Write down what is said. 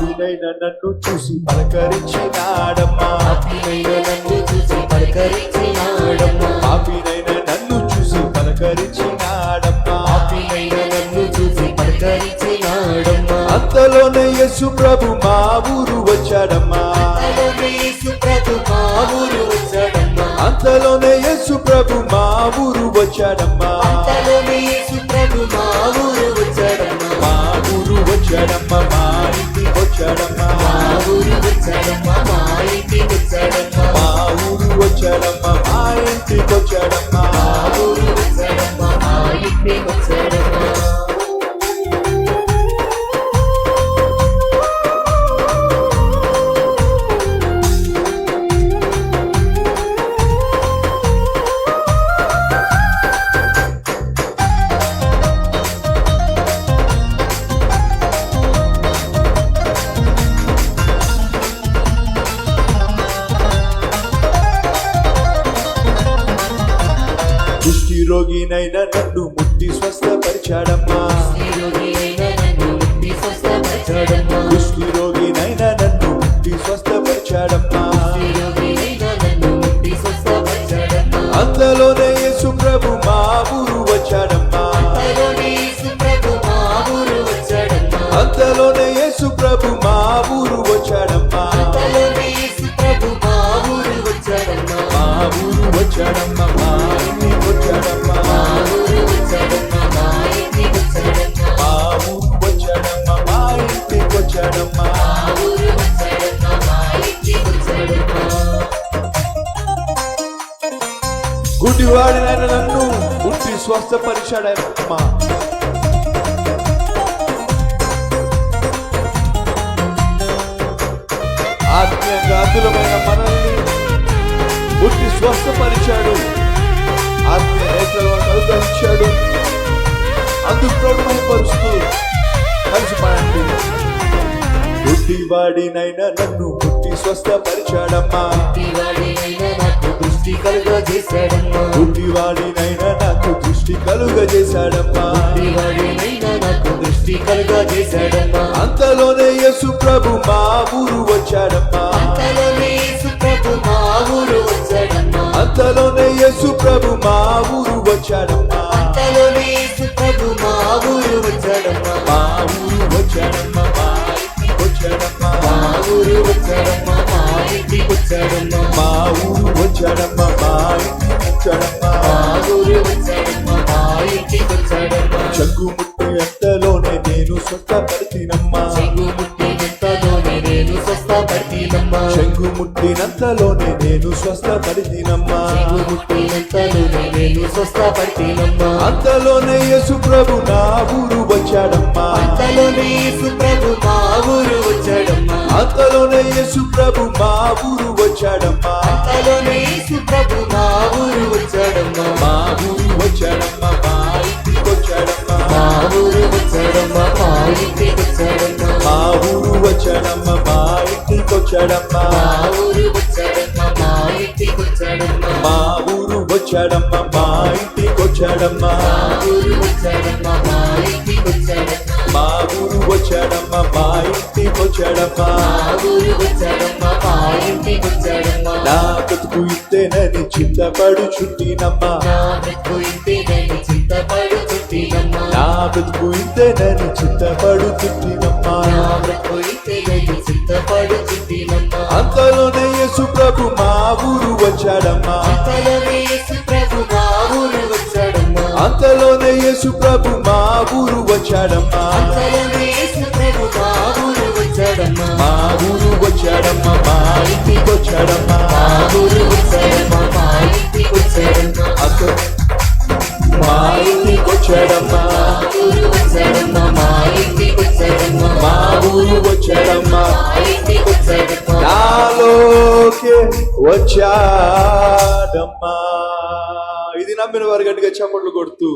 పాపినైన నన్ను చూసి పలకరించినాడమ్మా, పాపినైన నన్ను చూసి పలకరించినాడమ్మా, పాపినైన నన్ను చూసి పలకరించినాడమ్మా, పాపినైన నన్ను చూసి పలకరించినాడమ్మా. అంతలోనే యేసు ప్రభు మా ఊరు వచ్చాడమ్మా, అంతలోనే యేసు ప్రభు మా ఊరు వచ్చాడమ్మా, అంతలోనే యేసు ప్రభు మా ఊరు వచ్చాడమ్మా, అంతలోనే యేసు ప్రభు మా ఊరు వచ్చాడమ్మా, మా ఊరు వచ్చాడమ్మా, మా ఇంటికి వచ్చాడమ్మా, మా ఊరు వచ్చాడమ్మా, మా ఇంటికి వచ్చాడమ్మా, మా ఊరు వచ్చాడమ్మా, మా ఇంటికి వచ్చాడమ్మా. మా ఊరు వచ్చాడమ్మా, మా ఇంటికి వచ్చాడమ్మా. కుష్టి రోగినైన నన్ను ముట్టి స్వస్థపరిచాడమ్మా, శ్రీరోగినైన నన్ను ముట్టి స్వస్థపరిచాడమ్మా, కుష్టి రోగినైన నన్ను ముట్టి స్వస్థపరిచాడమ్మా, శ్రీరోగినైన నన్ను ముట్టి స్వస్థపరిచాడమ్మా. అంతలోనే యేసు ప్రభు మా ఊరు వచ్చాడమ్మా, అంతలోనే యేసు ప్రభు మా ఊరు వచ్చాడమ్మా, అంతలోనే యేసు ప్రభు మా ఊరు వచ్చాడమ్మా, అంతలోనే యేసు ప్రభు మా ఊరు వచ్చాడమ్మా, మా ఊరు వచ్చాడమ్మా, మా ఇంటికి వచ్చాడమ్మా, మా ఊరు వచ్చాడమ్మా, మా ఇంటికి వచ్చాడమ్మా, మా ఊరు వచ్చాడమ్మా, మా ఇంటికి వచ్చాడమ్మా. మా ఊరు వచ్చాడమ్మా, మా ఇంటికి వచ్చాడమ్మా. గుడ్డివాడినైన నన్ను ముట్టి స్వస్థపరిచాడమ్మా, ఆత్మీయంగా అతులమైన మనల్ని ముట్టి స్వస్థపరిచాడు, ఆత్మీయ నేత్రాలను అనుగ్రహించాడు. అందుకు ప్రోత్సాహపరుస్తూ కలిసి పాడండి. గుడ్డివాడినైన నన్ను ముట్టి స్వస్థపరిచాడమ్మా, గుడ్డివాడినైన నాకు దృష్టి కలుగజేశాడమ్మా, గుడ్డివాడినైన నాకు దృష్టి కలుగజేశాడమ్మా, గుడ్డివాడినైన నాకు దృష్టి కలుగజేశాడమ్మా. అంతలోనే యేసు ప్రభు మా ఊరు వచ్చాడమ్మా, అంతలోనే యేసు ప్రభు మా ఊరు వచ్చాడమ్మా, అంతలోనే యేసు ప్రభు మా ఊరు వచ్చాడమ్మా, అంతలోనే యేసు ప్రభు మా ఊరు వచ్చాడమ్మా, మా ఊరు వచ్చాడమ్మా, మా ఇంటికి వచ్చాడమ్మా, మా ఊరు వచ్చాడమ్మా, మా ఇంటికి వచ్చాడమ్మా, మా ఊరు వచ్చాడమ్మా, మా ఇంటికి వచ్చాడమ్మా. మా ఊరు వచ్చాడమ్మా, మా ఇంటికి వచ్చాడమ్మా. చెంగు ముట్టి అంతలోనే నేను స్వస్థపడితినమ్మా, చెంగు ముట్టినంతలోనే నేను స్వస్థపడినమ్మా, చెంగు ముట్టినంతలోనే నేను స్వస్థపడితినమ్మా, చెంగు ముట్టినంతలోనే నేను స్వస్థపడినమ్మా. అంతలోనే యేసు ప్రభు నా ఊరు వచ్చాడమ్మా, అంతలోనే యేసు ప్రభు మా ఊరు వచ్చాడమ్మా, అంతలోనే యేసు ప్రభు మా ఊరు వచ్చాడమ్మా, అంతలోనే యేసు ప్రభు మా ఊరు వచ్చాడమ్మా, మా ఊరు వచ్చాడమ్మా, మా ఇంటికి వచ్చాడమ్మా, మా ఊరు వచ్చాడమ్మా, మా ఇంటికి వచ్చాడమ్మా, మా ఊరు వచ్చాడమ్మా, మా ఇంటికి వచ్చాడమ్మా, మా ఊరు వచ్చాడమ్మా, మా ఇంటికి వచ్చాడమ్మా, మా ఊరు వచ్చాడమ్మా, మా ఇంటికి వచ్చాడమ్మా, మా ఊరు వచ్చాడమ్మా, మా ఇంటికి వచ్చాడమ్మా, మా ఊరు వచ్చాడమ్మా, మా ఇంటికి వచ్చాడమ్మా. మా ఊరు వచ్చాడమ్మా, మా ఇంటికి వచ్చాడమ్మా. నా బ్రతుకు ఇంతేనని చింతపడుచుంటినమ్మా, నా బ్రతుకు ఇంతేనని చింతపడుచుంటినమ్మా, నా బ్రతుకు ఇంతేనని చింతపడుచుంటినమ్మా. నా బ్రతుకు ఇంతేనని చింతపడుచుంటినమ్మా. అంతలోనే యేసు ప్రభు మా ఊరు వచ్చాడమ్మా, అంతలోనే యేసు ప్రభు మా ఊరు వచ్చాడమ్మా, అంతలోనే యేసు ప్రభు మా ఊరు వచ్చాడమ్మా, అంతలోనే యేసు ప్రభు మా ఊరు వచ్చాడమ్మా, మా ఊరు వచ్చాడమ్మా, మా ఇంటికి వచ్చాడమ్మా, మా ఊరు వచ్చాడమ్మా, మా ఇంటికి వచ్చాడమ్మా, మా ఇంటికి వచ్చాడమ్మా, మా ఊరు వచ్చాడమ్మా, మా ఇంటికి వచ్చాడమ్మా, మా ఊరు వచ్చాడమ్మా, మా ఇంటికి వచ్చాడమ్మా. నాలోకే వచ్చాడమ్మా. ఇది నమ్మిన వారు గట్టిగా చప్పట్లు కొడుతూ